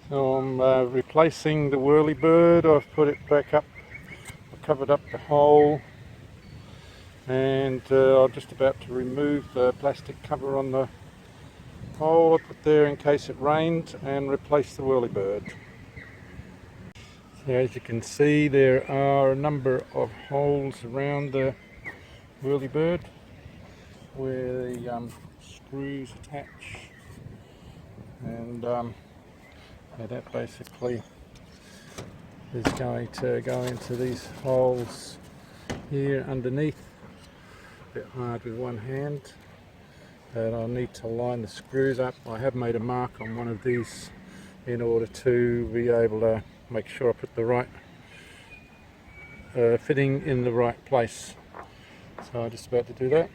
So I'm replacing the Whirly Bird. I've put it back up, I've covered up the hole, and I'm just about to remove the plastic cover on the hole I put there in case it rained, and replace the Whirly Bird. So as you can see, there are a number of holes around the Whirly Bird where the screws attach, and that basically is going to go into these holes here underneath. A bit hard with one hand, but I'll need to line the screws up. I have made a mark on one of these in order to be able to make sure I put the right fitting in the right place. So I'm just about to do that.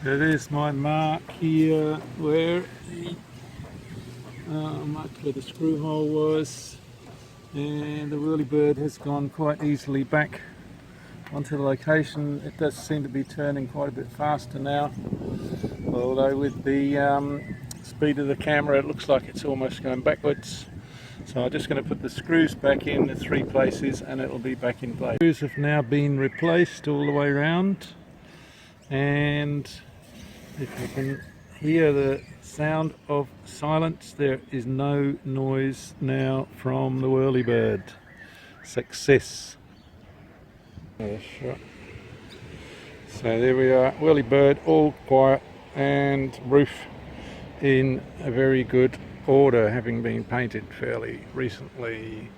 So there's my mark here where the screw hole was, and the Whirly Bird has gone quite easily back onto the location. It does seem to be turning quite a bit faster now, although with the speed of the camera it looks like it's almost going backwards. So I'm just going to put the screws back in the 3 places and it'll be back in place. The screws have now been replaced all the way around, and if you can hear the sound of silence, there is no noise now from the Whirly Bird. Success. Yeah, sure. So there we are, Whirly Bird all quiet, and roof in a very good order, having been painted fairly recently.